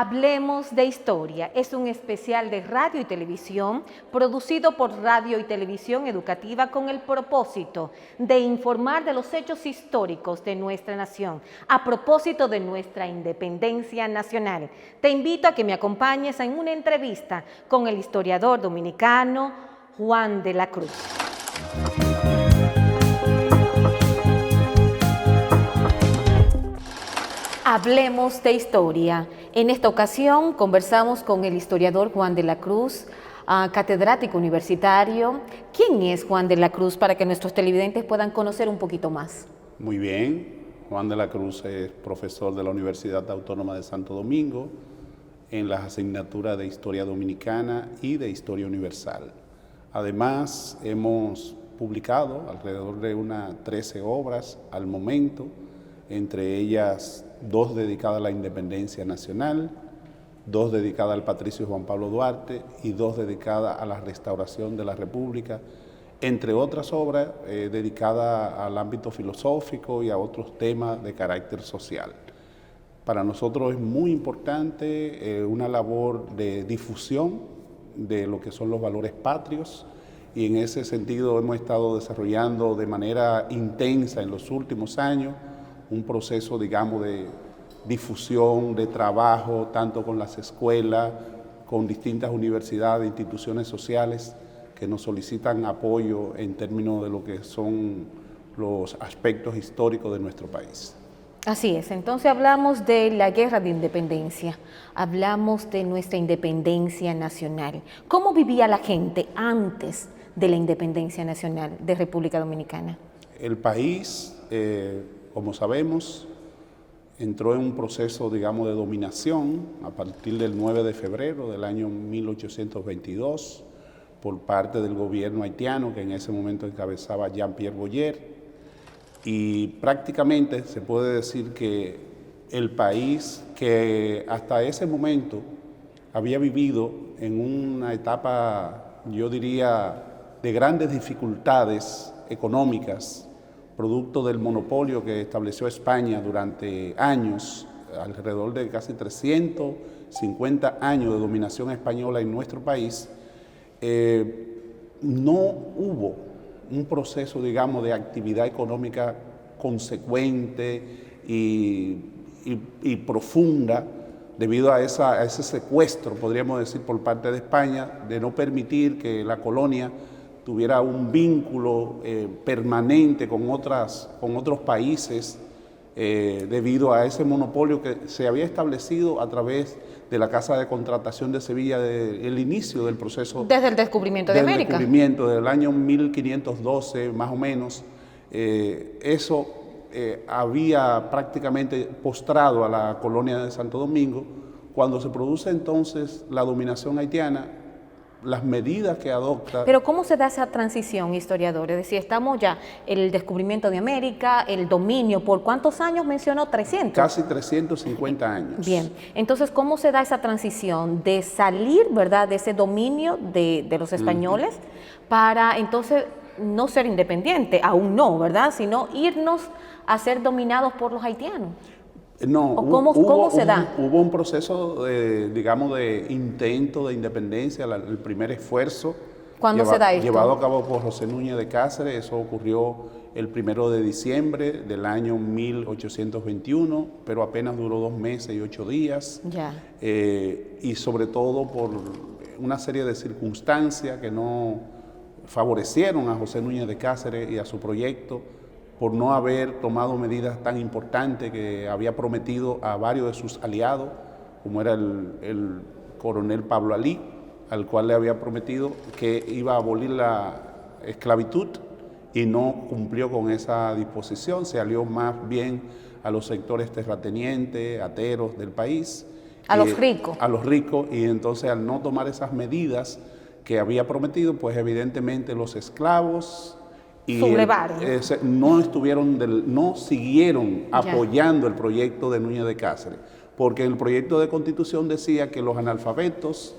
Hablemos de Historia es un especial de radio y televisión producido por Radio y Televisión Educativa con el propósito de informar de los hechos históricos de nuestra nación a propósito de nuestra independencia nacional. Te invito a que me acompañes en una entrevista con el historiador dominicano Juan de la Cruz. Hablemos de Historia. En esta ocasión conversamos con el historiador Juan de la Cruz, catedrático universitario. ¿Quién es Juan de la Cruz para que nuestros televidentes puedan conocer un poquito más? Muy bien, Juan de la Cruz es profesor de la Universidad Autónoma de Santo Domingo en las asignaturas de Historia Dominicana y de Historia Universal. Además, hemos publicado alrededor de unas 13 obras al momento, entre ellas 2 dedicadas a la independencia nacional, 2 dedicadas al patricio Juan Pablo Duarte y 2 dedicadas a la restauración de la República, entre otras obras dedicadas al ámbito filosófico y a otros temas de carácter social. Para nosotros es muy importante una labor de difusión de lo que son los valores patrios, y en ese sentido hemos estado desarrollando de manera intensa en los últimos años un proceso, digamos, de difusión, de trabajo, tanto con las escuelas, con distintas universidades, instituciones sociales que nos solicitan apoyo en términos de lo que son los aspectos históricos de nuestro país. Así es, entonces hablamos de la guerra de independencia, hablamos de nuestra independencia nacional. ¿Cómo vivía la gente antes de la independencia nacional de República Dominicana? El país, como sabemos, entró en un proceso, digamos, de dominación a partir del 9 de febrero del año 1822 por parte del gobierno haitiano, que en ese momento encabezaba Jean-Pierre Boyer, y prácticamente se puede decir que el país, que hasta ese momento había vivido en una etapa, yo diría, de grandes dificultades económicas, producto del monopolio que estableció España durante años, alrededor de casi 350 años de dominación española en nuestro país, no hubo un proceso, digamos, de actividad económica consecuente y profunda debido a ese secuestro, podríamos decir, por parte de España, de no permitir que la colonia tuviera un vínculo permanente con otros países debido a ese monopolio que se había establecido a través de la Casa de Contratación de Sevilla desde el inicio del proceso. Desde el descubrimiento de América. Desde el descubrimiento del año 1512 más o menos, eso había prácticamente postrado a la colonia de Santo Domingo. Cuando se produce entonces la dominación haitiana, las medidas que adopta. Pero ¿cómo se da esa transición, historiador? Es decir, estamos ya el descubrimiento de América, el dominio, ¿por cuántos años mencionó? 300. Casi 350 años. Bien, entonces, ¿cómo se da esa transición de salir, verdad, de ese dominio de los españoles para entonces no ser independiente, aún no, verdad, sino irnos a ser dominados por los haitianos? No, ¿Cómo se da? Hubo un proceso, digamos, de intento de independencia, el primer esfuerzo. ¿Cuándo se da esto? Llevado a cabo por José Núñez de Cáceres. Eso ocurrió el 1 de diciembre del año 1821, pero apenas duró 2 meses y 8 días. Ya. Y sobre todo por una serie de circunstancias que no favorecieron a José Núñez de Cáceres y a su proyecto, por no haber tomado medidas tan importantes que había prometido a varios de sus aliados, como era el coronel Pablo Alí, al cual le había prometido que iba a abolir la esclavitud y no cumplió con esa disposición, se alió más bien a los sectores terratenientes, ateros del país. A los ricos. A los ricos, y entonces al no tomar esas medidas que había prometido, pues evidentemente los esclavos no siguieron apoyando el proyecto de Núñez de Cáceres, porque el proyecto de Constitución decía que los analfabetos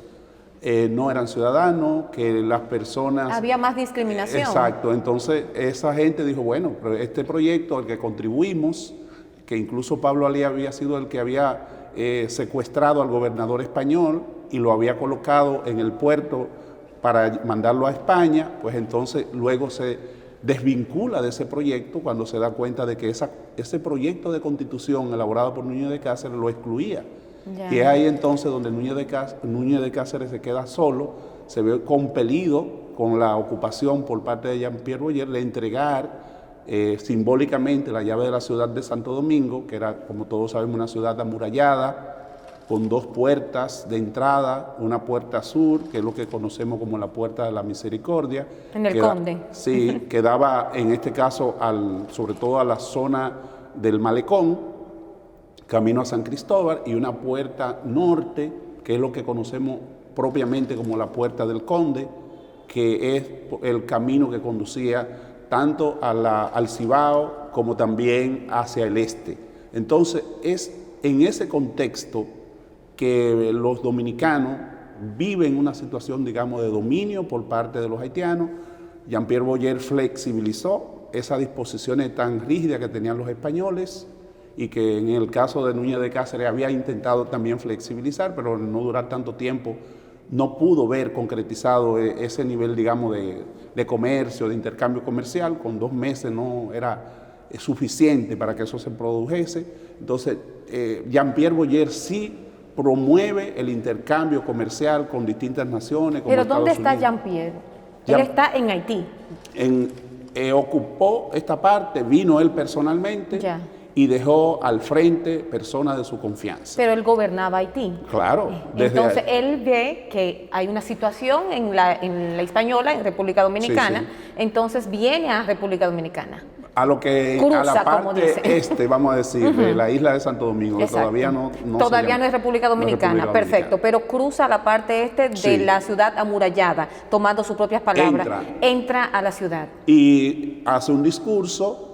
no eran ciudadanos, que las personas... Había más discriminación. Exacto, entonces esa gente dijo, bueno, pero este proyecto al que contribuimos, que incluso Pablo Alí había sido el que había secuestrado al gobernador español y lo había colocado en el puerto para mandarlo a España, pues entonces luego se desvincula de ese proyecto cuando se da cuenta de que ese proyecto de constitución elaborado por Núñez de Cáceres lo excluía. Ya. Y es ahí entonces donde Núñez de Cáceres se queda solo, se ve compelido con la ocupación por parte de Jean-Pierre Boyer de entregar simbólicamente la llave de la ciudad de Santo Domingo, que era, como todos sabemos, una ciudad amurallada, con 2 puertas de entrada, una puerta sur, que es lo que conocemos como la Puerta de la Misericordia. En el Conde. Sí, que daba en este caso sobre todo a la zona del Malecón, camino a San Cristóbal, y una puerta norte, que es lo que conocemos propiamente como la Puerta del Conde, que es el camino que conducía tanto al Cibao como también hacia el este. Entonces, es en ese contexto que los dominicanos viven una situación, digamos, de dominio por parte de los haitianos. Jean-Pierre Boyer flexibilizó esas disposiciones tan rígidas que tenían los españoles y que en el caso de Núñez de Cáceres había intentado también flexibilizar, pero no durar tanto tiempo, no pudo ver concretizado ese nivel, digamos, de comercio, de intercambio comercial. Con 2 meses no era suficiente para que eso se produjese. Entonces, Jean-Pierre Boyer sí promueve el intercambio comercial con distintas naciones. Pero ¿dónde está Jean-Pierre? Él está en Haití. Ocupó esta parte, vino él personalmente y dejó al frente personas de su confianza. Pero él gobernaba Haití. Claro. Entonces él ve que hay una situación en la Hispaniola, en República Dominicana, entonces viene a República Dominicana. A lo que cruza, a la parte vamos a decir, de la isla de Santo Domingo, que todavía no es República Dominicana, perfecto, pero cruza la parte este de la ciudad amurallada, tomando sus propias palabras, entra a la ciudad. Y hace un discurso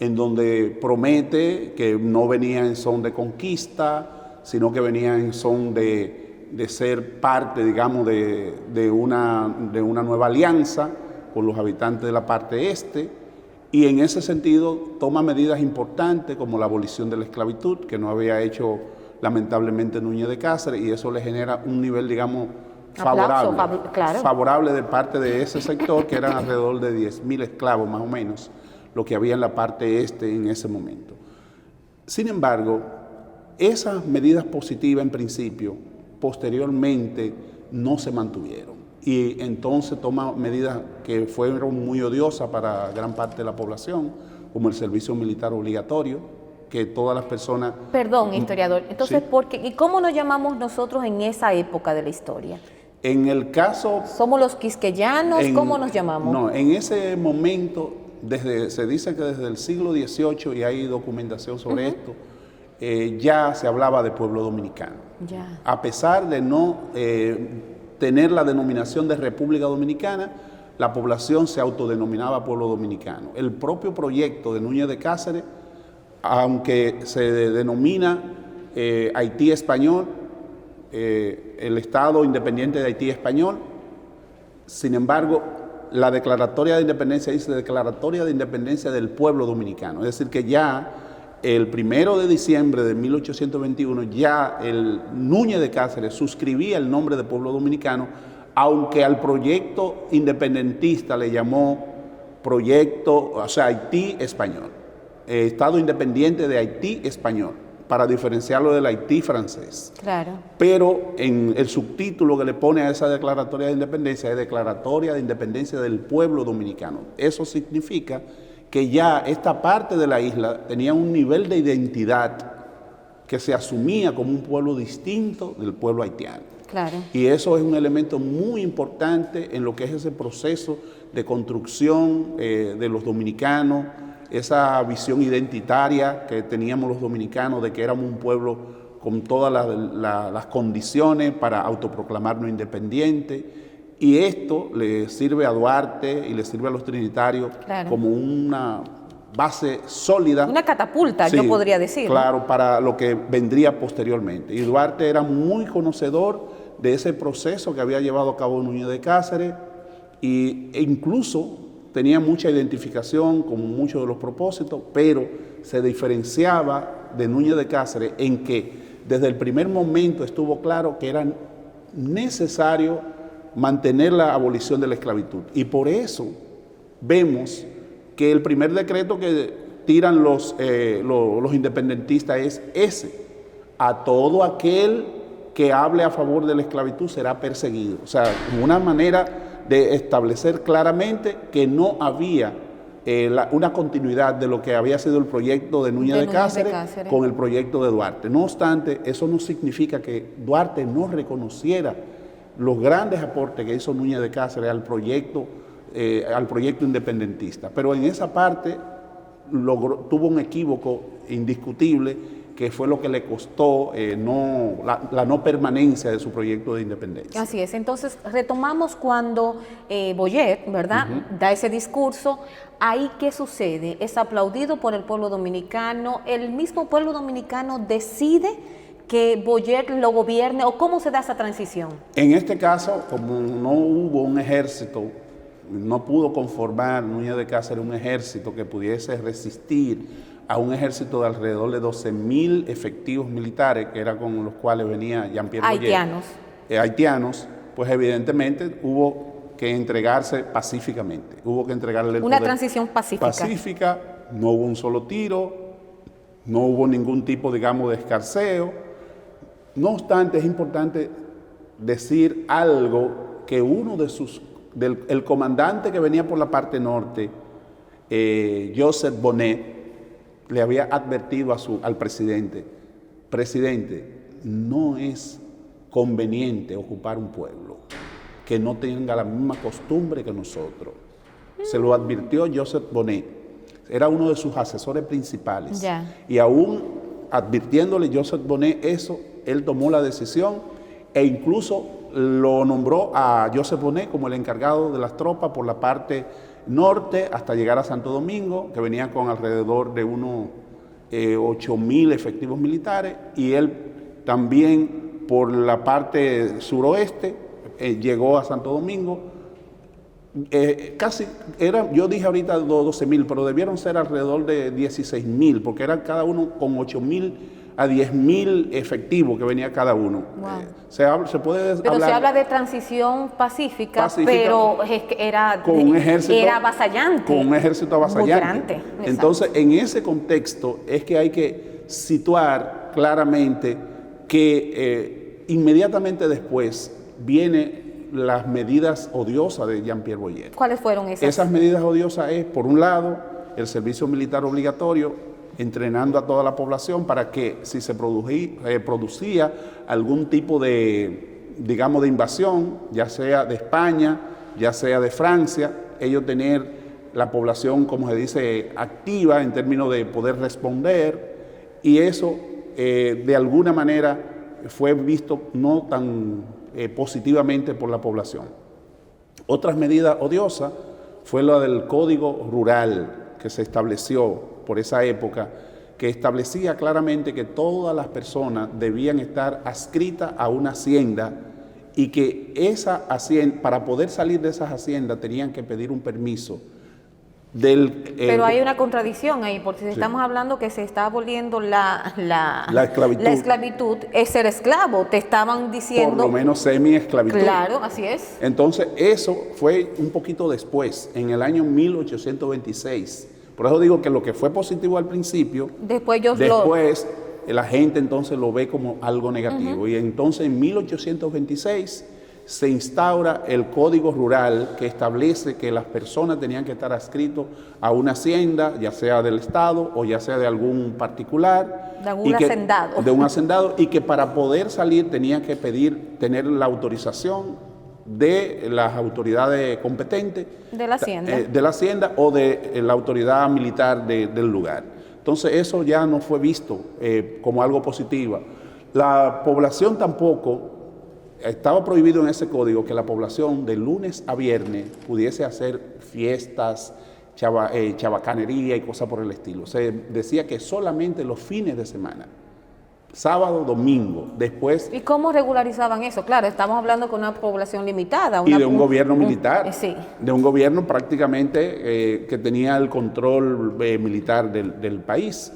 en donde promete que no venía en son de conquista, sino que venía en son de ser parte, digamos, de una nueva alianza con los habitantes de la parte este. Y en ese sentido toma medidas importantes como la abolición de la esclavitud, que no había hecho lamentablemente Núñez de Cáceres, y eso le genera un nivel, digamos, favorable de parte de ese sector, que eran alrededor de 10.000 esclavos más o menos, lo que había en la parte este en ese momento. Sin embargo, esas medidas positivas en principio, posteriormente no se mantuvieron. Y entonces toma medidas que fueron muy odiosas para gran parte de la población, como el servicio militar obligatorio, que todas las personas... Perdón, historiador, entonces, ¿y cómo nos llamamos nosotros en esa época de la historia? En el caso... ¿Somos los quisqueyanos? ¿Cómo nos llamamos? No, en ese momento, se dice que desde el siglo XVIII, y hay documentación sobre esto, ya se hablaba de pueblo dominicano. A pesar de no... tener la denominación de República Dominicana, la población se autodenominaba pueblo dominicano. El propio proyecto de Núñez de Cáceres, aunque se denomina Haití español, el Estado independiente de Haití español, sin embargo, la declaratoria de independencia dice declaratoria de independencia del pueblo dominicano. Es decir, que ya el 1 de diciembre de 1821 ya el Núñez de Cáceres suscribía el nombre de pueblo dominicano, aunque al proyecto independentista le llamó proyecto, o sea, Haití español, Estado independiente de Haití español, para diferenciarlo del Haití francés. Claro. Pero en el subtítulo que le pone a esa declaratoria de independencia es Declaratoria de Independencia del Pueblo Dominicano. Eso significa que ya esta parte de la isla tenía un nivel de identidad que se asumía como un pueblo distinto del pueblo haitiano. Claro. Y eso es un elemento muy importante en lo que es ese proceso de construcción de los dominicanos, esa visión identitaria que teníamos los dominicanos de que éramos un pueblo con todas las condiciones para autoproclamarnos independientes. Y esto le sirve a Duarte y le sirve a los trinitarios como una base sólida. Una catapulta, yo podría decir. Claro, para lo que vendría posteriormente. Y Duarte era muy conocedor de ese proceso que había llevado a cabo Núñez de Cáceres e incluso tenía mucha identificación con muchos de los propósitos, pero se diferenciaba de Núñez de Cáceres en que desde el primer momento estuvo claro que era necesario mantener la abolición de la esclavitud. Y por eso vemos que el primer decreto que tiran los independentistas es ese: a todo aquel que hable a favor de la esclavitud será perseguido. O sea, una manera de establecer claramente que no había una continuidad de lo que había sido el proyecto de Núñez de Cáceres con el proyecto de Duarte. No obstante, eso no significa que Duarte no reconociera los grandes aportes que hizo Núñez de Cáceres al proyecto independentista. Pero en esa parte tuvo un equívoco indiscutible, que fue lo que le costó la no permanencia de su proyecto de independencia. Así es. Entonces, retomamos cuando Boyet, ¿verdad?, da ese discurso. Ahí, ¿qué sucede? Es aplaudido por el pueblo dominicano. ¿El mismo pueblo dominicano decide que Boyet lo gobierne, o cómo se da esa transición? En este caso, como no hubo un ejército, no pudo conformar Núñez de Cáceres un ejército que pudiese resistir a un ejército de alrededor de 12.000 efectivos militares, que era con los cuales venía Jean-Pierre Boyet. Haitianos, pues evidentemente hubo que entregarse pacíficamente. Hubo que entregarle el poder. Una transición pacífica. Pacífica, no hubo un solo tiro, no hubo ningún tipo, digamos, de escarceo. No obstante, es importante decir algo que el comandante que venía por la parte norte, Joseph Bonnet, le había advertido al presidente: no es conveniente ocupar un pueblo que no tenga la misma costumbre que nosotros. Se lo advirtió Joseph Bonnet, era uno de sus asesores principales. Y aún advirtiéndole Joseph Bonnet eso, él tomó la decisión e incluso lo nombró a Joseph Bonnet como el encargado de las tropas por la parte norte hasta llegar a Santo Domingo, que venía con alrededor de unos 8.000 efectivos militares, y él también por la parte suroeste llegó a Santo Domingo. Yo dije ahorita 12.000, pero debieron ser alrededor de 16.000, porque eran cada uno con 8.000 a 10.000 efectivos que venía cada uno. Se habla de transición pacífica, pero era avasallante. Con un ejército avasallante. Muy grande. Entonces, en ese contexto es que hay que situar claramente que inmediatamente después vienen las medidas odiosas de Jean-Pierre Boyet. ¿Cuáles fueron esas? Esas medidas odiosas es, por un lado, el servicio militar obligatorio, entrenando a toda la población para que si se producía algún tipo de, digamos, de invasión, ya sea de España, ya sea de Francia, ellos tener la población, como se dice, activa en términos de poder responder, y eso de alguna manera fue visto no tan positivamente por la población. Otras medidas odiosas fue la del Código Rural que se estableció por esa época, que establecía claramente que todas las personas debían estar adscritas a una hacienda, y que esa hacienda, para poder salir de esas haciendas, tenían que pedir un permiso pero hay una contradicción ahí, porque si estamos hablando que se está aboliendo la esclavitud, es ser esclavo, te estaban diciendo. Por lo menos semi-esclavitud. Claro, así es. Entonces, eso fue un poquito después, en el año 1826. Por eso digo que lo que fue positivo al principio, después la gente entonces lo ve como algo negativo. Y entonces en 1826 se instaura el Código Rural, que establece que las personas tenían que estar adscritos a una hacienda, ya sea del Estado o ya sea de algún particular. De un hacendado, y que para poder salir tenían que tener la autorización de las autoridades competentes. De la hacienda o de la autoridad militar del lugar. Entonces eso ya no fue visto como algo positivo. La población tampoco. Estaba prohibido en ese código que la población de lunes a viernes pudiese hacer fiestas, chabacanería y cosas por el estilo. Se decía que solamente los fines de semana, sábado, domingo, después. ¿Y cómo regularizaban eso? Claro, estamos hablando con una población limitada. Y de un gobierno militar, de un gobierno prácticamente que tenía el control militar del país.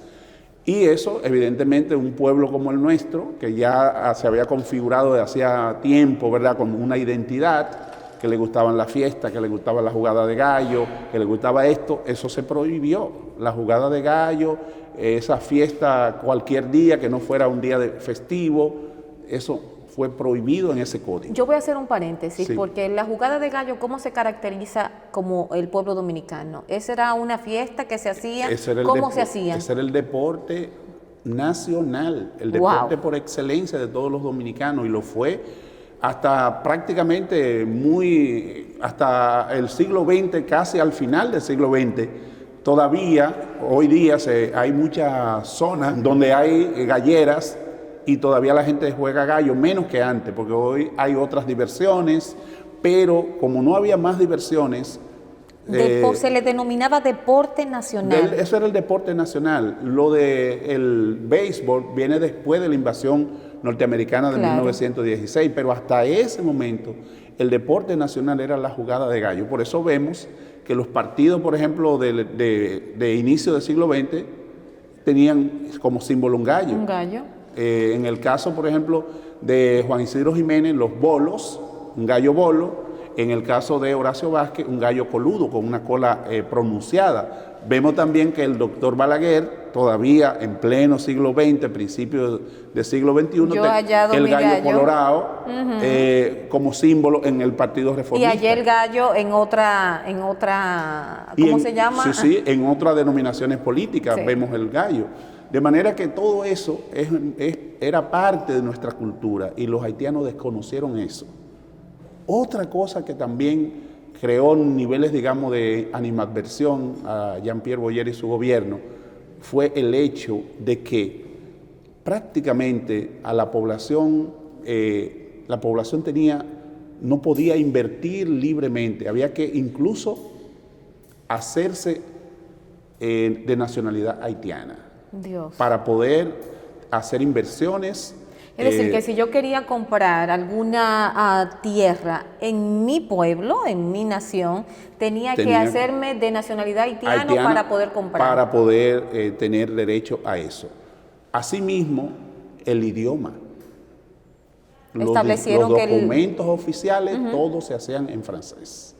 Y eso, evidentemente, un pueblo como el nuestro, que ya se había configurado de hacía tiempo, ¿verdad?, con una identidad, que le gustaban las fiestas, que le gustaba la jugada de gallo, que le gustaba esto, eso se prohibió. La jugada de gallo, esa fiesta cualquier día que no fuera un día festivo, eso fue prohibido en ese código. Yo voy a hacer un paréntesis, Sí. porque la jugada de gallo, ¿cómo se caracteriza como el pueblo dominicano? ¿Esa era una fiesta que se hacía? ¿Cómo se hacía? Ese era el deporte nacional, el Wow. deporte por excelencia de todos los dominicanos, y lo fue hasta prácticamente hasta el siglo XX, casi al final del siglo XX. Todavía, hoy día, hay muchas zonas donde hay galleras y todavía la gente juega gallo, menos que antes, porque hoy hay otras diversiones, pero como no había más diversiones... se le denominaba deporte nacional. Eso era el deporte nacional. Lo del béisbol viene después de la invasión norteamericana de 1916, pero hasta ese momento el deporte nacional era la jugada de gallo. Por eso vemos que los partidos, por ejemplo, de inicio del siglo XX, tenían como símbolo un gallo. Un gallo. En el caso, por ejemplo, de Juan Isidro Jiménez, los bolos, un gallo bolo. En el caso de Horacio Vázquez, un gallo coludo con una cola pronunciada. Vemos también que el doctor Balaguer, todavía en pleno siglo XX, principio del siglo XXI, el gallo colorado como símbolo en el Partido Reformista. Y ayer el gallo en otra ¿cómo se llama? Sí, en otras denominaciones políticas vemos el gallo. De manera que todo eso era parte de nuestra cultura y los haitianos desconocieron eso. Otra cosa que también creó niveles, digamos, de animadversión a Jean-Pierre Boyer y su gobierno fue el hecho de que prácticamente a la población no podía invertir libremente, había que incluso hacerse de nacionalidad haitiana. Dios. Para poder hacer inversiones. Es decir, que si yo quería comprar alguna tierra en mi pueblo, en mi nación, tenía que hacerme de nacionalidad haitiana para poder comprar. Para poder tener derecho a eso. Asimismo, el idioma. Establecieron los que documentos oficiales, todos se hacían en francés.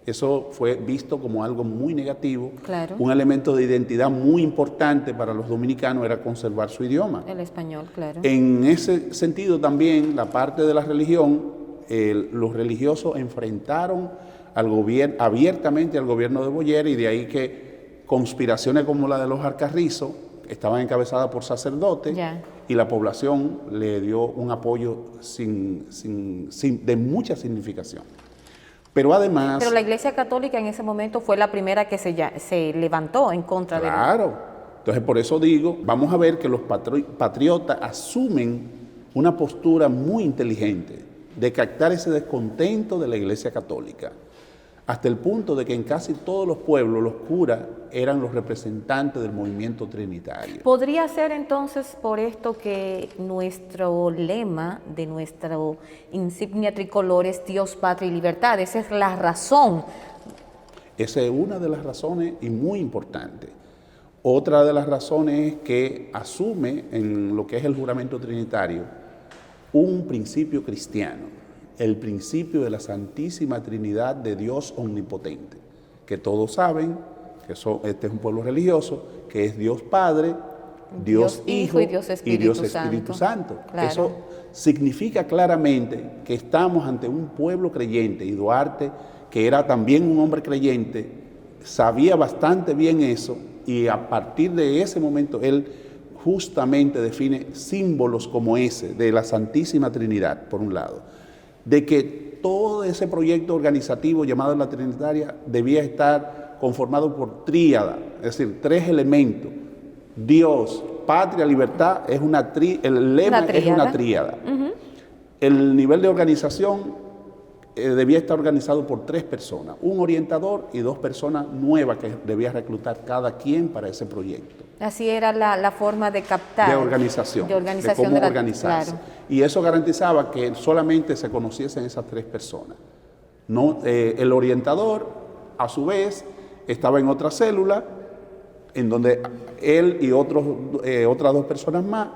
Eso fue visto como algo muy negativo. Claro. Un elemento de identidad muy importante para los dominicanos era conservar su idioma. El español, claro. En ese sentido también, la parte de la religión, los religiosos enfrentaron abiertamente al gobierno de Boyer, y de ahí que conspiraciones como la de los Alcarrizos estaban encabezadas por sacerdotes, y la población le dio un apoyo de mucha significación. Pero además... Pero la Iglesia Católica en ese momento fue la primera que se levantó en contra de... Claro. Entonces, por eso digo, vamos a ver que los patriotas asumen una postura muy inteligente de captar ese descontento de la Iglesia Católica, hasta el punto de que en casi todos los pueblos los curas eran los representantes del movimiento trinitario. ¿Podría ser entonces por esto que nuestro lema de nuestra insignia tricolor es Dios, Patria y Libertad? Esa es la razón. Esa es una de las razones y muy importante. Otra de las razones es que asume en lo que es el juramento trinitario un principio cristiano, el principio de la Santísima Trinidad de Dios Omnipotente, que todos saben que este es un pueblo religioso, que es Dios Padre, Dios Hijo y Dios Espíritu Santo. Claro. Eso significa claramente que estamos ante un pueblo creyente, y Duarte, que era también un hombre creyente, sabía bastante bien eso, y a partir de ese momento él justamente define símbolos como ese de la Santísima Trinidad, por un lado, de que todo ese proyecto organizativo llamado la Trinitaria debía estar conformado por tríada, es decir, tres elementos: Dios, Patria, Libertad. El lema es una tríada. El nivel de organización debía estar organizado por 3 personas, un orientador y 2 personas nuevas que debía reclutar cada quien para ese proyecto. Así era la forma de captar. De organización de cómo organizarse. Claro. Y eso garantizaba que solamente se conociesen esas 3 personas. No, el orientador, a su vez, estaba en otra célula, en donde él y otras dos personas más,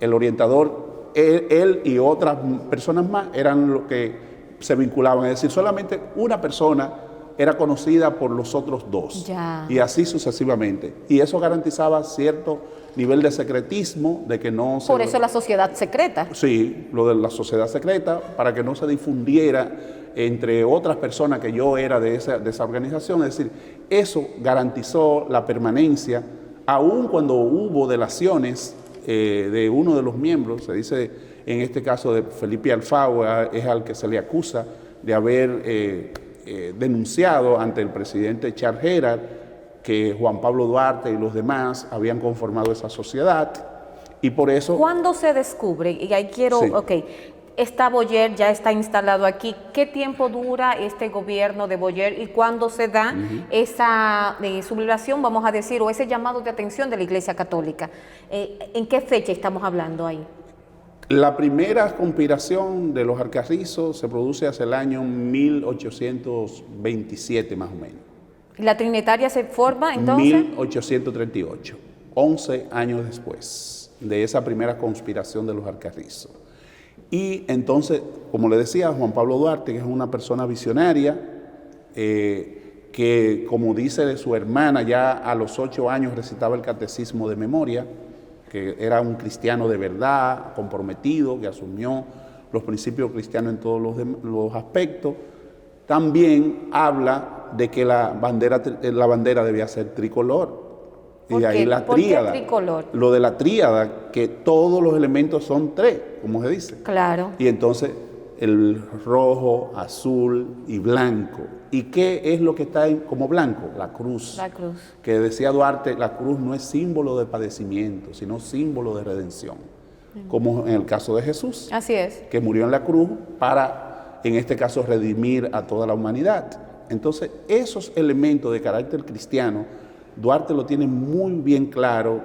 el orientador, él y otras personas más eran los que se vinculaban, es decir, solamente una persona era conocida por los otros dos, ya. Y así sucesivamente. Y eso garantizaba cierto nivel de secretismo, de que no se... Por eso la sociedad secreta. Sí, lo de la sociedad secreta, para que no se difundiera entre otras personas que yo era de esa organización. Es decir, eso garantizó la permanencia, aun cuando hubo delaciones de uno de los miembros. Se dice, en este caso de Felipe Alfagua, es al que se le acusa de haber denunciado ante el presidente Charles Gerard que Juan Pablo Duarte y los demás habían conformado esa sociedad, y por eso... ¿Cuándo se descubre? Y ahí quiero, Sí. ok, esta Boyer ya está instalado aquí. ¿Qué tiempo dura este gobierno de Boyer y cuándo se da esa sublevación, vamos a decir, o ese llamado de atención de la Iglesia Católica? ¿En qué fecha estamos hablando ahí? La primera conspiración de los Alcarrizos se produce hacia el año 1827 más o menos. ¿La Trinitaria se forma entonces? 1838, 11 años después de esa primera conspiración de los Alcarrizos. Y entonces, como le decía, Juan Pablo Duarte, que es una persona visionaria, que como dice de su hermana, ya a los 8 años recitaba el catecismo de memoria, que era un cristiano de verdad, comprometido, que asumió los principios cristianos en todos los aspectos. También habla de que la bandera debía ser tricolor. Y de ahí la tríada. ¿Por qué tricolor? Lo de la tríada, que todos los elementos son 3, como se dice. Claro. Y entonces el rojo, azul y blanco. ¿Y qué es lo que está como blanco? La cruz. La cruz. Que decía Duarte, la cruz no es símbolo de padecimiento, sino símbolo de redención. Como en el caso de Jesús. Así es. Que murió en la cruz para, en este caso, redimir a toda la humanidad. Entonces, esos elementos de carácter cristiano, Duarte lo tiene muy bien claro,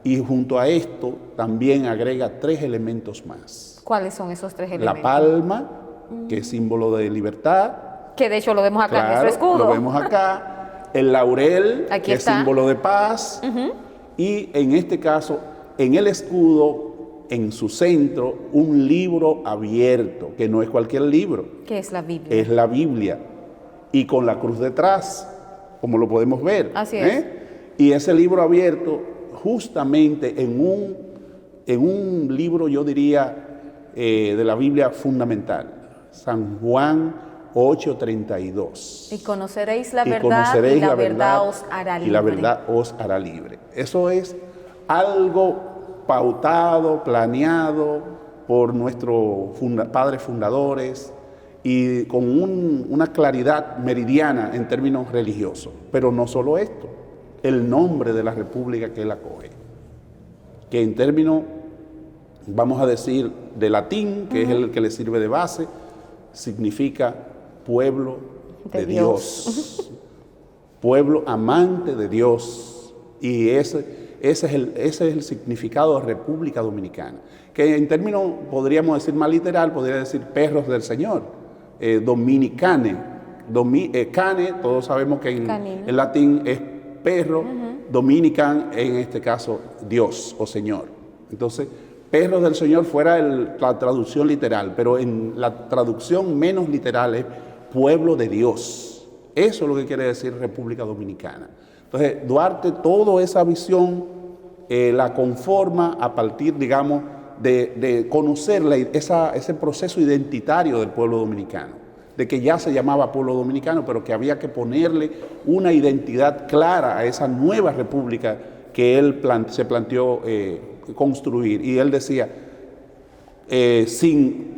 y junto a esto también agrega 3 elementos más. ¿Cuáles son esos 3 elementos? La palma, que es símbolo de libertad. Que de hecho lo vemos acá en Claro, nuestro escudo. lo vemos acá. El laurel, Aquí que está. es símbolo de paz. Y en este caso, en el escudo, en su centro, un libro abierto, que no es cualquier libro, ¿Qué es la Biblia? es la Biblia. Y con la cruz detrás, como lo podemos ver. Así es. Y ese libro abierto, justamente en un libro, yo diría, de la Biblia fundamental, San Juan 8:32. Y conoceréis la Y verdad conoceréis y la la verdad os hará libre. Y la verdad os hará libre. Eso es algo pautado, planeado por nuestros padres fundadores, y con una claridad meridiana en términos religiosos. Pero no solo esto, el nombre de la república que él acoge, que en términos, vamos a decir, de latín, que es el que le sirve de base, significa pueblo de Dios. Pueblo amante de Dios. Y ese es el significado de República Dominicana, que en términos, podríamos decir más literal, podría decir perros del Señor. Dominicane, cane, todos sabemos que en latín es perro, dominican, en este caso Dios o Señor. Entonces, perros del Señor fuera la traducción literal, pero en la traducción menos literal es pueblo de Dios. Eso es lo que quiere decir República Dominicana. Entonces, Duarte, toda esa visión la conforma a partir, digamos, de conocer ese proceso identitario del pueblo dominicano, de que ya se llamaba pueblo dominicano, pero que había que ponerle una identidad clara a esa nueva república que él se planteó construir. Y él decía,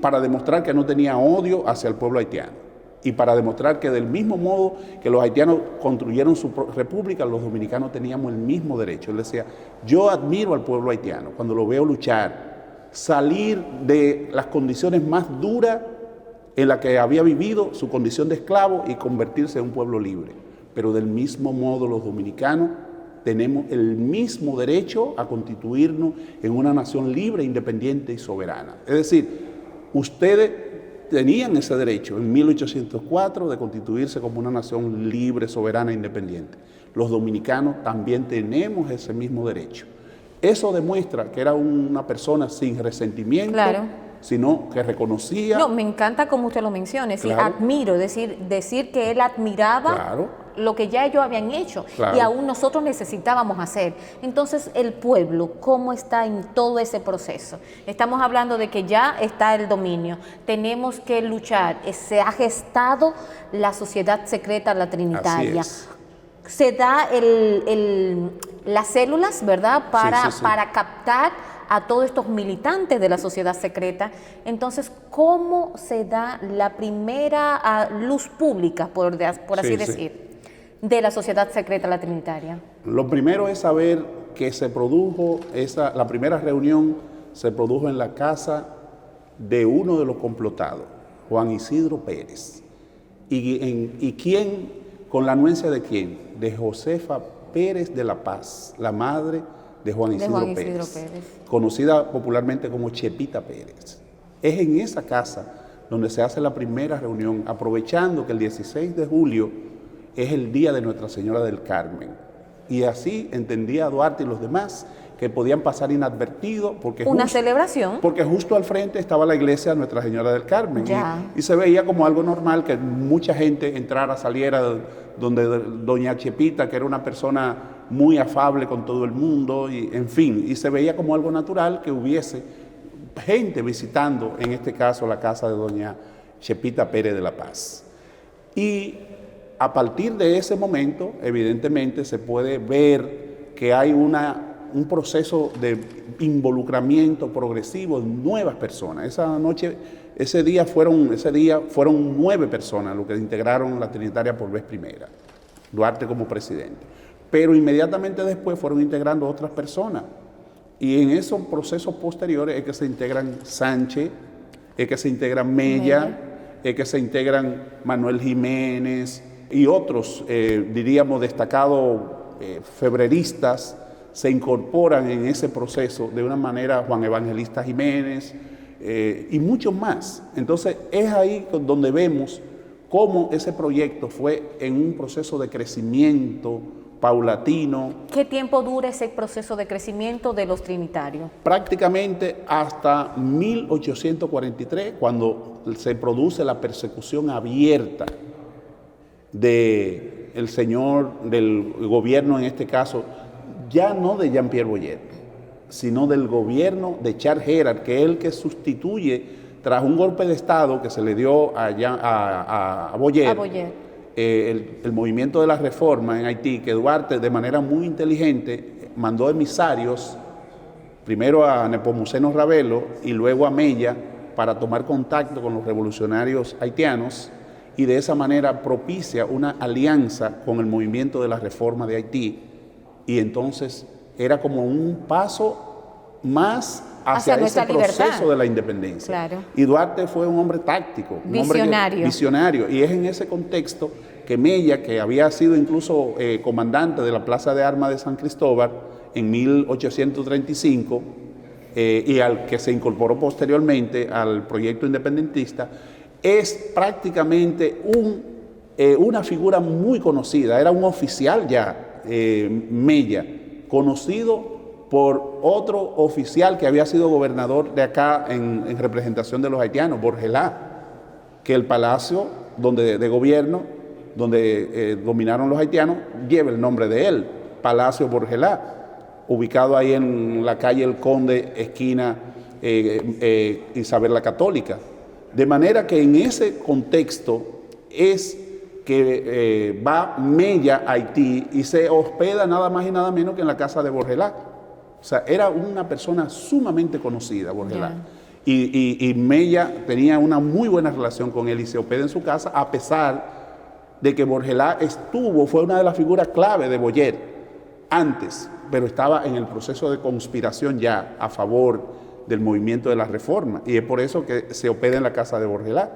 para demostrar que no tenía odio hacia el pueblo haitiano, y para demostrar que del mismo modo que los haitianos construyeron su república, los dominicanos teníamos el mismo derecho. Él decía, yo admiro al pueblo haitiano cuando lo veo luchar, salir de las condiciones más duras en las que había vivido, su condición de esclavo, y convertirse en un pueblo libre. Pero del mismo modo los dominicanos tenemos el mismo derecho a constituirnos en una nación libre, independiente y soberana. Es decir, ustedes tenían ese derecho en 1804 de constituirse como una nación libre, soberana e independiente. los dominicanos también tenemos ese mismo derecho. Eso demuestra que era una persona sin resentimiento, claro, sino que reconocía. No, me encanta como usted lo menciona, es decir, Claro. admiro, decir que él admiraba Claro. lo que ya ellos habían hecho Claro. y aún nosotros necesitábamos hacer. Entonces, el pueblo, ¿cómo está en todo ese proceso? Estamos hablando de que ya está el dominio, tenemos que luchar, se ha gestado la sociedad secreta, la trinitaria. Así es. Se da las células, ¿verdad?, Sí, sí. para captar a todos estos militantes de la sociedad secreta. Entonces, ¿cómo se da la primera luz pública, por así Sí, decir, de la sociedad secreta la trinitaria? Lo primero es saber que se produjo, la primera reunión se produjo en la casa de uno de los complotados, Juan Isidro Pérez. ¿Y quién, con la anuencia de quién? De Josefa Pérez de la Paz, la madre de Juan Isidro Pérez, conocida popularmente como Chepita Pérez. Es en esa casa donde se hace la primera reunión, aprovechando que el 16 de julio es el día de Nuestra Señora del Carmen. Y así entendía Duarte y los demás que podían pasar inadvertidos porque celebración. Porque justo al frente estaba la iglesia de Nuestra Señora del Carmen. Y se veía como algo normal que mucha gente entrara, saliera donde doña Chepita, que era una persona muy afable con todo el mundo, y en fin, y se veía como algo natural que hubiese gente visitando, en este caso, la casa de doña Chepita Pérez de la Paz. Y a partir de ese momento, evidentemente, se puede ver que hay un proceso de involucramiento progresivo de nuevas personas. Ese día fueron 9 personas los que integraron la Trinitaria por vez primera, Duarte como presidente. Pero inmediatamente después fueron integrando otras personas. Y en esos procesos posteriores es que se integran Sánchez, es que se integran Mella, es que se integran Manuel Jiménez y otros, diríamos, destacados febreristas, se incorporan en ese proceso de una manera, Juan Evangelista Jiménez y muchos más. Entonces es ahí donde vemos cómo ese proyecto fue en un proceso de crecimiento paulatino. ¿Qué tiempo dura ese proceso de crecimiento de los trinitarios? Prácticamente hasta 1843, cuando se produce la persecución abierta del gobierno, en este caso, ya no de Jean-Pierre Boyer, sino del gobierno de Charles Gerard, que es el que sustituye tras un golpe de Estado que se le dio a Boyer. El movimiento de la reforma en Haití, que Duarte de manera muy inteligente mandó emisarios, primero a Nepomuceno Ravelo y luego a Mella, para tomar contacto con los revolucionarios haitianos, y de esa manera propicia una alianza con el movimiento de la reforma de Haití, y entonces era como un paso más hacia ese proceso de la independencia. Claro. Y Duarte fue un hombre táctico, visionario, y es en ese contexto que Mella, que había sido incluso comandante de la Plaza de Armas de San Cristóbal en 1835, y al que se incorporó posteriormente al proyecto independentista, es prácticamente una figura muy conocida, era un oficial ya, Mella, conocido por otro oficial que había sido gobernador de acá en representación de los haitianos, Borgelá, que el palacio de gobierno donde dominaron los haitianos lleva el nombre de él, Palacio Borgelá, ubicado ahí en la calle El Conde, esquina Isabel la Católica. De manera que en ese contexto es que va Mella a Haití y se hospeda nada más y nada menos que en la casa de Borgelá. O sea, era una persona sumamente conocida, Borgelá. Y Mella tenía una muy buena relación con él y se hospeda en su casa, a pesar de que Borgelá fue una de las figuras clave de Boyer antes, pero estaba en el proceso de conspiración ya a favor del movimiento de la reforma, y es por eso que se hospeda en la casa de Borgelá.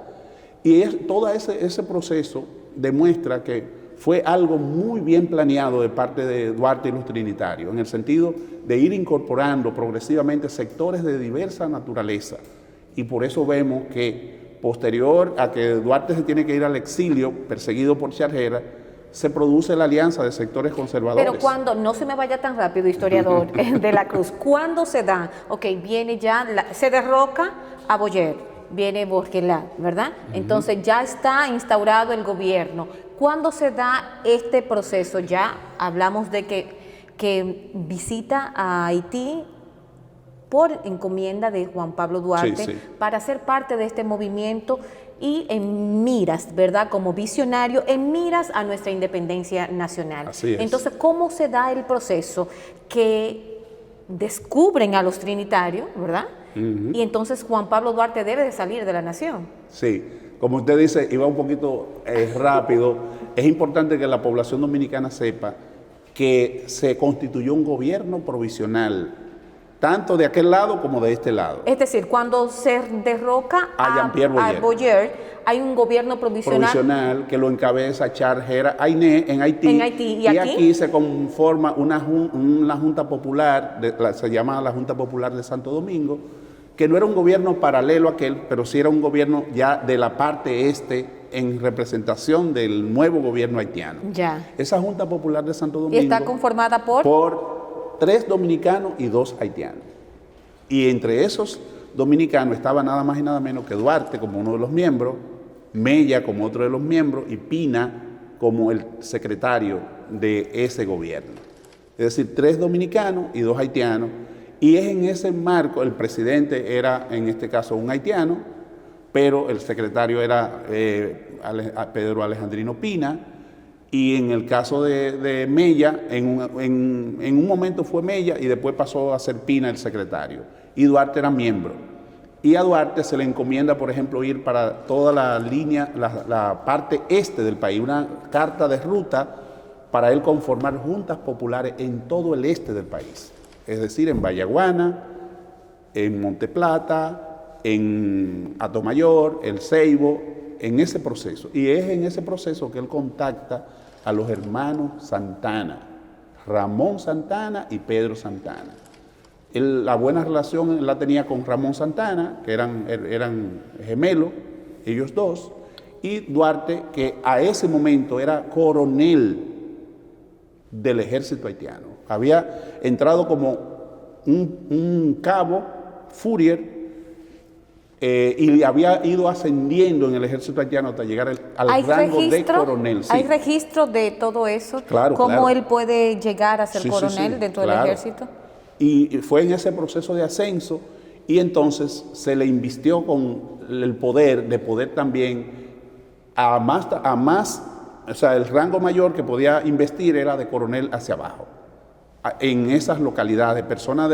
Y todo ese proceso demuestra que fue algo muy bien planeado de parte de Duarte y los trinitarios, en el sentido de ir incorporando progresivamente sectores de diversa naturaleza. Y por eso vemos que posterior a que Duarte se tiene que ir al exilio, perseguido por Charles Gerard, se produce la alianza de sectores conservadores. Pero cuando, no se me vaya tan rápido, historiador de la Cruz, ¿cuándo se da? Ok, viene ya, se derroca a Boyer, viene Borgelá, ¿verdad? Entonces ya está instaurado el gobierno. ¿Cuándo se da este proceso? Ya hablamos de que visita a Haití por encomienda de Juan Pablo Duarte para ser parte de este movimiento y en miras, ¿verdad? Como visionario, en miras a nuestra independencia nacional. Así es. Entonces, ¿cómo se da el proceso que descubren a los trinitarios, ¿verdad? Y entonces Juan Pablo Duarte debe de salir de la nación. Sí, como usted dice, iba un poquito rápido. Es importante que la población dominicana sepa que se constituyó un gobierno provisional, tanto de aquel lado como de este lado. Es decir, cuando se derroca a Boyer, hay un gobierno provisional que lo encabeza Charles Ayné en Haití. ¿Y aquí se conforma una junta popular, se llama la Junta Popular de Santo Domingo, que no era un gobierno paralelo a aquel, pero sí era un gobierno ya de la parte este en representación del nuevo gobierno haitiano. Ya. Esa Junta Popular de Santo Domingo está conformada por 3 dominicanos y 2 haitianos. Y entre esos dominicanos estaba nada más y nada menos que Duarte como uno de los miembros, Mella como otro de los miembros y Pina como el secretario de ese gobierno. Es decir, 3 dominicanos y 2 haitianos. Y es en ese marco, el presidente era en este caso un haitiano, pero el secretario era Pedro Alejandrino Pina. Y en el caso de Mella, en un momento fue Mella y después pasó a ser Pina el secretario. Y Duarte era miembro. Y a Duarte se le encomienda, por ejemplo, ir para toda la línea, la parte este del país, una carta de ruta para él conformar juntas populares en todo el este del país. Es decir, en Vallaguana, en Monteplata, en Atomayor, El Ceibo, en ese proceso. Y es en ese proceso que él contacta a los hermanos Santana, Ramón Santana y Pedro Santana. La buena relación la tenía con Ramón Santana, que eran gemelos, ellos dos, y Duarte, que a ese momento era coronel del ejército haitiano. Había entrado como un cabo, Fourier, y había ido ascendiendo en el ejército haitiano hasta llegar al rango de coronel. Sí. ¿Hay registro de todo eso? Claro, ¿Cómo él puede llegar a ser coronel dentro del ejército? Y fue en ese proceso de ascenso y entonces se le invistió con el poder de poder también a más, o sea, el rango mayor que podía investir era de coronel hacia abajo. En esas localidades, personas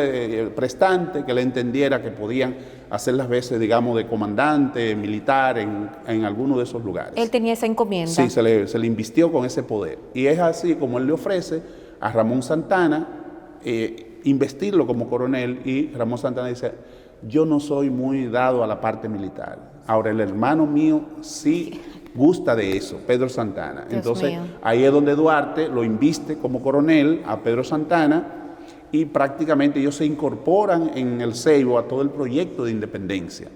prestantes que le entendiera que podían hacer las veces, digamos, de comandante militar en alguno de esos lugares. Él tenía esa encomienda. Sí, se le invistió con ese poder. Y es así como él le ofrece a Ramón Santana investirlo como coronel, y Ramón Santana dice: yo no soy muy dado a la parte militar. Ahora, el hermano mío sí gusta de eso, Pedro Santana. Dios Entonces, mío. ahí es donde Duarte lo inviste como coronel a Pedro Santana, y prácticamente ellos se incorporan en el Ceibo a todo el proyecto de independencia,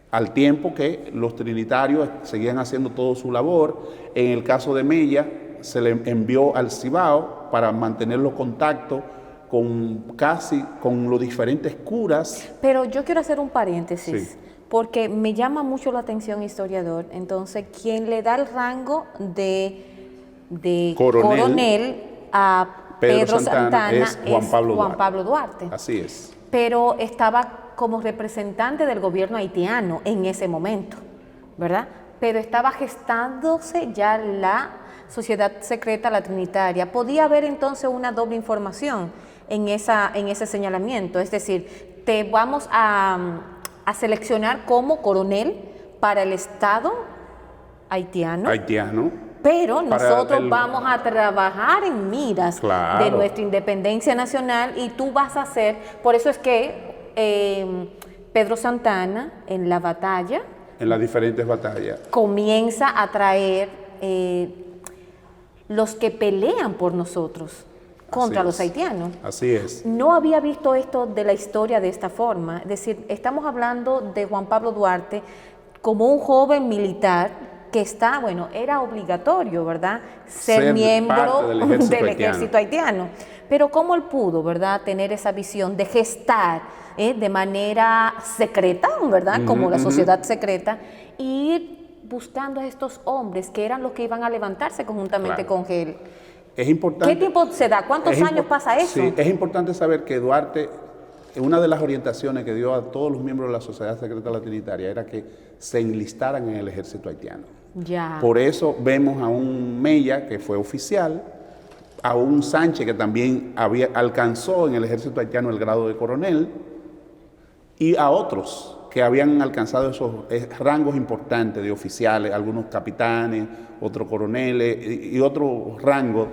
al tiempo que los trinitarios seguían haciendo toda su labor. En el caso de Mella, se le envió al Cibao para mantener los contactos con los diferentes curas. Pero yo quiero hacer un paréntesis, porque me llama mucho la atención, historiador. Entonces, quien le da el rango de coronel a Pedro Santana es Juan Pablo Duarte. Así es. Pero estaba como representante del gobierno haitiano en ese momento, ¿verdad? Pero estaba gestándose ya la sociedad secreta, la trinitaria. Podía haber entonces una doble información en ese señalamiento, es decir, te vamos a seleccionar como coronel para el Estado haitiano, pero nosotros vamos a trabajar en miras de nuestra independencia nacional, y tú vas a hacer, por eso es que Pedro Santana en la batalla, en las diferentes batallas, comienza a traer los que pelean por nosotros contra los haitianos. Así es. No había visto esto de la historia de esta forma. Es decir, estamos hablando de Juan Pablo Duarte como un joven militar, que está, bueno, era obligatorio, ¿verdad? Ser Ser miembro parte del ejército del haitiano. ejército haitiano. Pero cómo él pudo, ¿verdad?, tener esa visión de gestar de manera secreta, ¿verdad?, como la sociedad secreta, y ir buscando a estos hombres que eran los que iban a levantarse conjuntamente Claro. con él. Es importante. ¿Qué tiempo se da? ¿Cuántos es años impor- pasa eso? Sí, es importante saber que Duarte, una de las orientaciones que dio a todos los miembros de la Sociedad Secreta Latinitaria era que se enlistaran en el ejército haitiano. Ya. Por eso vemos a un Mella, que fue oficial, a un Sánchez, que también alcanzó en el ejército haitiano el grado de coronel, y a otros que habían alcanzado esos rangos importantes de oficiales, algunos capitanes, otros coroneles y otros rangos.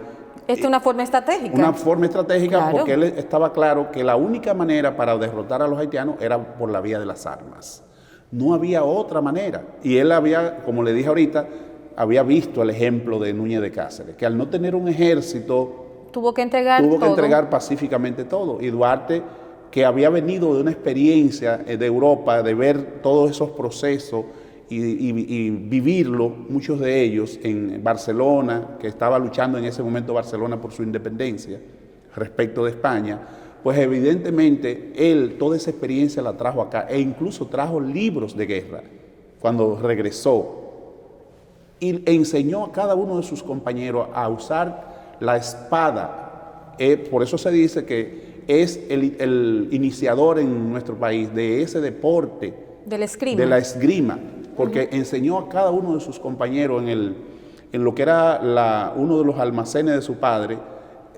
Esta es una forma estratégica. Una forma estratégica, Claro. porque él estaba claro que la única manera para derrotar a los haitianos era por la vía de las armas. No había otra manera. Y él había, como le dije ahorita, había visto el ejemplo de Núñez de Cáceres, que al no tener un ejército, Tuvo que entregar tuvo que todo. entregar pacíficamente todo. Y Duarte, que había venido de una experiencia de Europa, de ver todos esos procesos y vivirlo, muchos de ellos en Barcelona, que estaba luchando en ese momento Barcelona por su independencia respecto de España, pues evidentemente él toda esa experiencia la trajo acá e incluso trajo libros de guerra cuando regresó y enseñó a cada uno de sus compañeros a usar la espada. Por eso se dice que es el iniciador en nuestro país de ese deporte, Del esgrima. de la esgrima, porque enseñó a cada uno de sus compañeros en lo que era uno de los almacenes de su padre,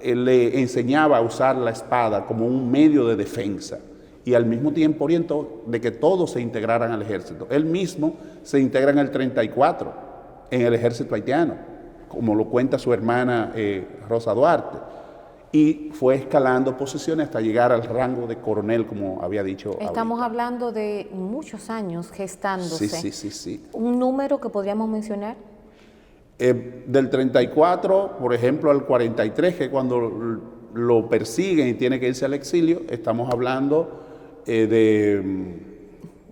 le enseñaba a usar la espada como un medio de defensa y al mismo tiempo orientó de que todos se integraran al ejército. Él mismo se integra en el 34 en el ejército haitiano, como lo cuenta su hermana Rosa Duarte, y fue escalando posiciones hasta llegar al rango de coronel, como había dicho. Estamos ahorita. hablando de muchos años gestándose. Sí. ¿Un número que podríamos mencionar? Del 34, por ejemplo, al 43, que cuando lo persiguen y tiene que irse al exilio, estamos hablando de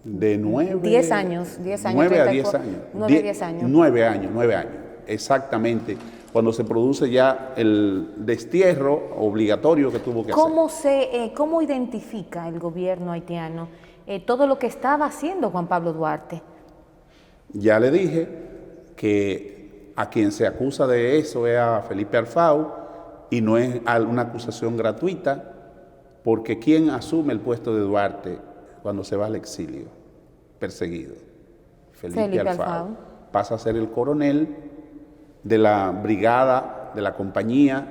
9... 10 años. 9 a 10 años. 9 a 10 años. 9 años, exactamente. Cuando se produce ya el destierro obligatorio que tuvo que hacer. ¿Cómo identifica el gobierno haitiano todo lo que estaba haciendo Juan Pablo Duarte? Ya le dije que a quien se acusa de eso es a Felipe Alfau y no es una acusación gratuita, porque ¿quién asume el puesto de Duarte cuando se va al exilio? Perseguido. Felipe Alfau. Pasa a ser el coronel de la brigada, de la compañía,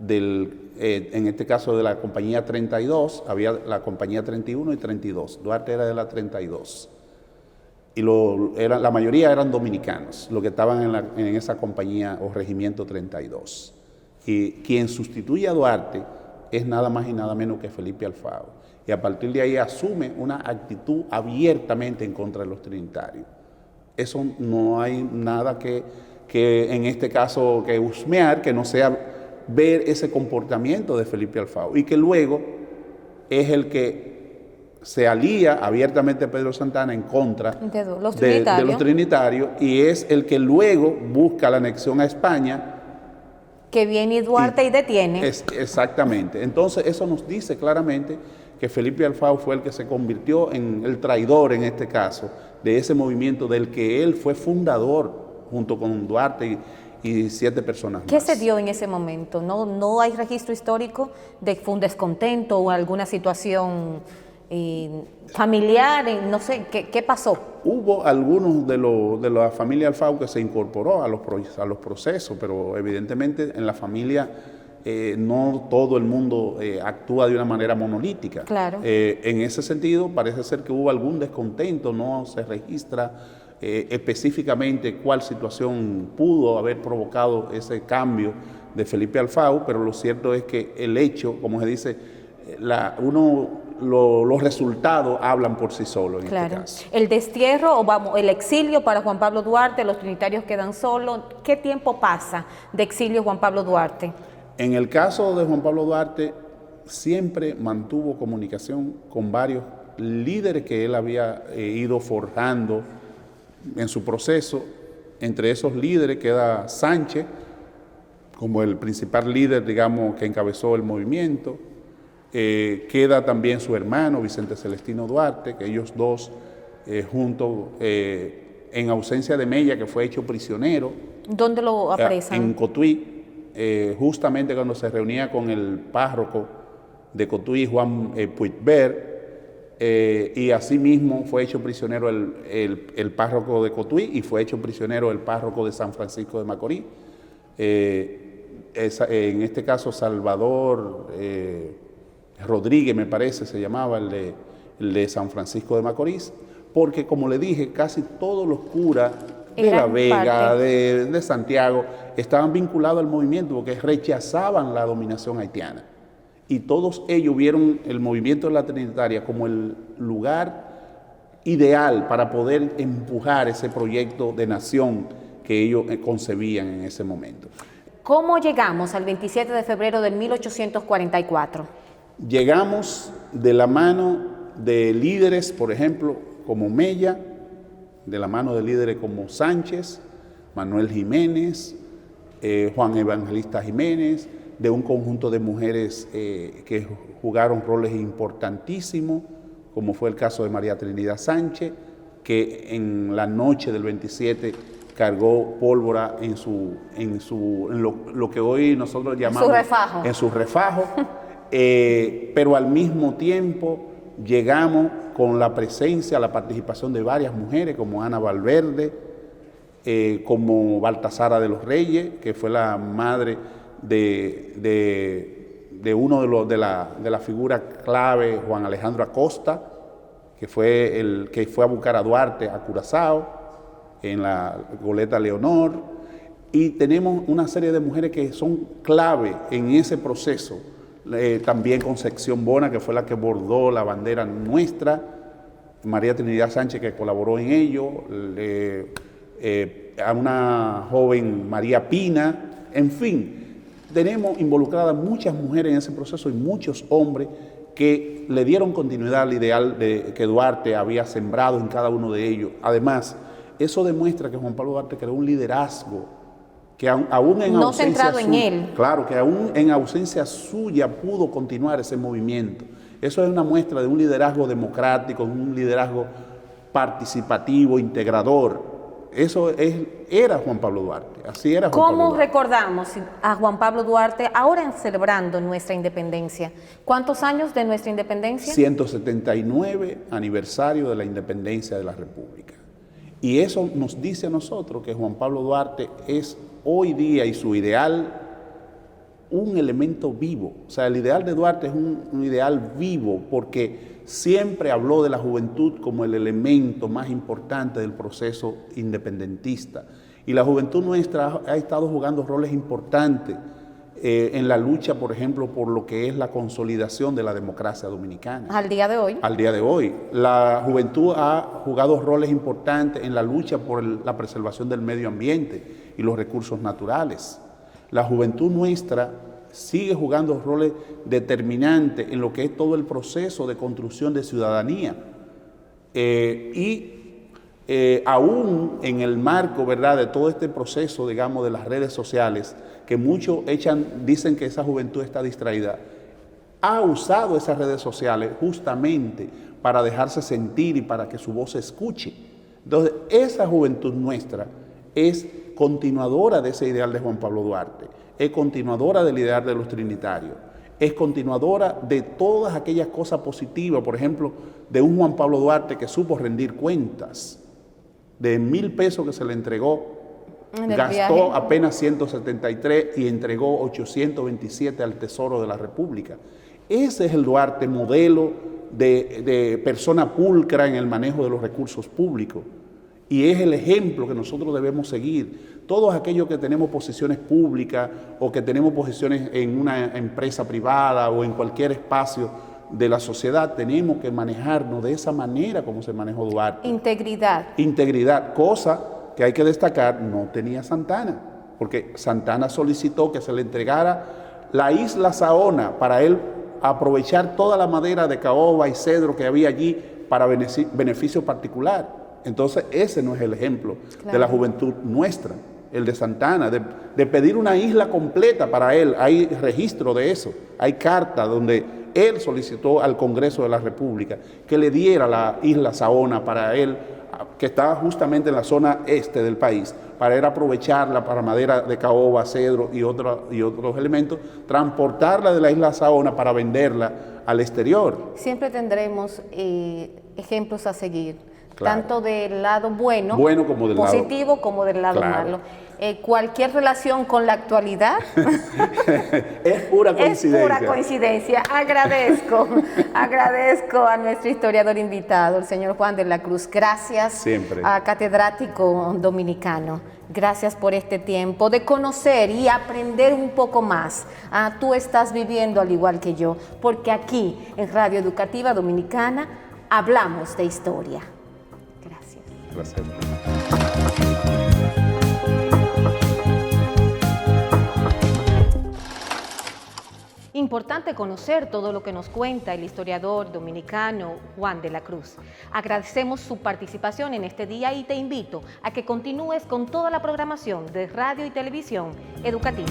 en este caso de la compañía 32, había la compañía 31 y 32, Duarte era de la 32. Y la mayoría eran dominicanos, los que estaban en esa compañía o regimiento 32. Y quien sustituye a Duarte es nada más y nada menos que Felipe Alfau. Y a partir de ahí asume una actitud abiertamente en contra de los trinitarios. Eso no hay nada que en este caso que husmear, que no sea ver ese comportamiento de Felipe Alfau. Y que luego es el que se alía abiertamente a Pedro Santana en contra de los trinitarios y es el que luego busca la anexión a España. Que viene Duarte y detiene. Exactamente. Entonces eso nos dice claramente que Felipe Alfau fue el que se convirtió en el traidor en este caso de ese movimiento del que él fue fundador junto con Duarte y 7 personas más. ¿Qué se dio en ese momento? ¿No hay registro histórico de que fue un descontento o alguna situación familiar? No sé, ¿qué pasó? Hubo algunos de la familia Alfau que se incorporó a los procesos, pero evidentemente en la familia no todo el mundo actúa de una manera monolítica. Claro. En ese sentido parece ser que hubo algún descontento, no se registra específicamente cuál situación pudo haber provocado ese cambio de Felipe Alfau, pero lo cierto es que el hecho, como se dice, los resultados hablan por sí solos en este caso. El destierro el exilio para Juan Pablo Duarte, los trinitarios quedan solos. ¿Qué tiempo pasa de exilio Juan Pablo Duarte? En el caso de Juan Pablo Duarte, siempre mantuvo comunicación con varios líderes que él había ido forjando en su proceso Entre esos líderes queda Sánchez, como el principal líder, digamos, que encabezó el movimiento. Queda también su hermano, Vicente Celestino Duarte, que ellos dos, juntos, en ausencia de Mella, que fue hecho prisionero. ¿Dónde lo apresan? En Cotuí, justamente cuando se reunía con el párroco de Cotuí, Juan Puigvert, y asimismo fue hecho prisionero el párroco de Cotuí y fue hecho prisionero el párroco de San Francisco de Macorís. En este caso Salvador Rodríguez, me parece, se llamaba el de San Francisco de Macorís, porque como le dije, casi todos los curas de La Vega, de Santiago, estaban vinculados al movimiento porque rechazaban la dominación haitiana. Y todos ellos vieron el movimiento de la Trinitaria como el lugar ideal para poder empujar ese proyecto de nación que ellos concebían en ese momento. ¿Cómo llegamos al 27 de febrero de 1844? Llegamos de la mano de líderes, por ejemplo, como Mella, de la mano de líderes como Sánchez, Manuel Jiménez, Juan Evangelista Jiménez, de un conjunto de mujeres que jugaron roles importantísimos, como fue el caso de María Trinidad Sánchez, que en la noche del 27 cargó pólvora en lo que hoy nosotros llamamos en su refajo, pero al mismo tiempo llegamos con la presencia, la participación de varias mujeres como Ana Valverde, como Baltasara de los Reyes, que fue la madre de uno de la figura clave, Juan Alejandro Acosta, que fue el que fue a buscar a Duarte a Curazao en la goleta Leonor, y tenemos una serie de mujeres que son clave en ese proceso, también Concepción Bona, que fue la que bordó la bandera nuestra, María Trinidad Sánchez, que colaboró en ello, a una joven María Pina, en fin. Tenemos involucradas muchas mujeres en ese proceso y muchos hombres que le dieron continuidad al ideal que Duarte había sembrado en cada uno de ellos. Además, eso demuestra que Juan Pablo Duarte creó un liderazgo que aún en no centrado en él. Claro, que aún en ausencia suya pudo continuar ese movimiento. Eso es una muestra de un liderazgo democrático, un liderazgo participativo, integrador. Eso era Juan Pablo Duarte, así era Juan Pablo ¿Cómo Duarte. recordamos a Juan Pablo Duarte ahora celebrando nuestra independencia? ¿Cuántos años de nuestra independencia? 179 aniversario de la independencia de la República. Y eso nos dice a nosotros que Juan Pablo Duarte es hoy día y su ideal un elemento vivo. O sea, el ideal de Duarte es un ideal vivo porque siempre habló de la juventud como el elemento más importante del proceso independentista. Y la juventud nuestra ha estado jugando roles importantes en la lucha, por ejemplo, por lo que es la consolidación de la democracia dominicana. Al día de hoy. Al día de hoy. La juventud ha jugado roles importantes en la lucha por la preservación del medio ambiente y los recursos naturales. La juventud nuestra sigue jugando roles determinantes en lo que es todo el proceso de construcción de ciudadanía. Aún en el marco, ¿verdad?, de todo este proceso, digamos, de las redes sociales, que muchos dicen que esa juventud está distraída, ha usado esas redes sociales justamente para dejarse sentir y para que su voz se escuche. Entonces, esa juventud nuestra es continuadora de ese ideal de Juan Pablo Duarte, es continuadora del ideal de los trinitarios, es continuadora de todas aquellas cosas positivas, por ejemplo, de un Juan Pablo Duarte que supo rendir cuentas. De 1,000 pesos que se le entregó, gastó apenas 173 y entregó 827 al Tesoro de la República. Ese es el Duarte modelo de persona pulcra en el manejo de los recursos públicos. Y es el ejemplo que nosotros debemos seguir. Todos aquellos que tenemos posiciones públicas o que tenemos posiciones en una empresa privada o en cualquier espacio de la sociedad, tenemos que manejarnos de esa manera como se manejó Duarte. Integridad. Integridad, cosa que hay que destacar, no tenía Santana, porque Santana solicitó que se le entregara la isla Saona para él aprovechar toda la madera de caoba y cedro que había allí para beneficio particular. Entonces ese no es el ejemplo de la juventud nuestra, el de Santa Ana, de pedir una isla completa para él. Hay registro de eso, hay carta donde él solicitó al Congreso de la República que le diera la isla Saona para él, que estaba justamente en la zona este del país, para él aprovecharla para madera de caoba, cedro y otros elementos, transportarla de la isla Saona para venderla al exterior. Siempre tendremos ejemplos a seguir, Claro. tanto del lado bueno Como del positivo, lado, como del lado claro. malo. Cualquier relación con la actualidad Es pura coincidencia. es pura coincidencia. Agradezco a nuestro historiador invitado, el señor Juan de la Cruz. Gracias. Siempre. A catedrático dominicano. Gracias por este tiempo de conocer y aprender un poco más. Tú estás viviendo al igual que yo, porque aquí en Radio Educativa Dominicana hablamos de historia. Gracias. Gracias. Importante conocer todo lo que nos cuenta el historiador dominicano Juan de la Cruz. Agradecemos su participación en este día y te invito a que continúes con toda la programación de Radio y Televisión Educativa.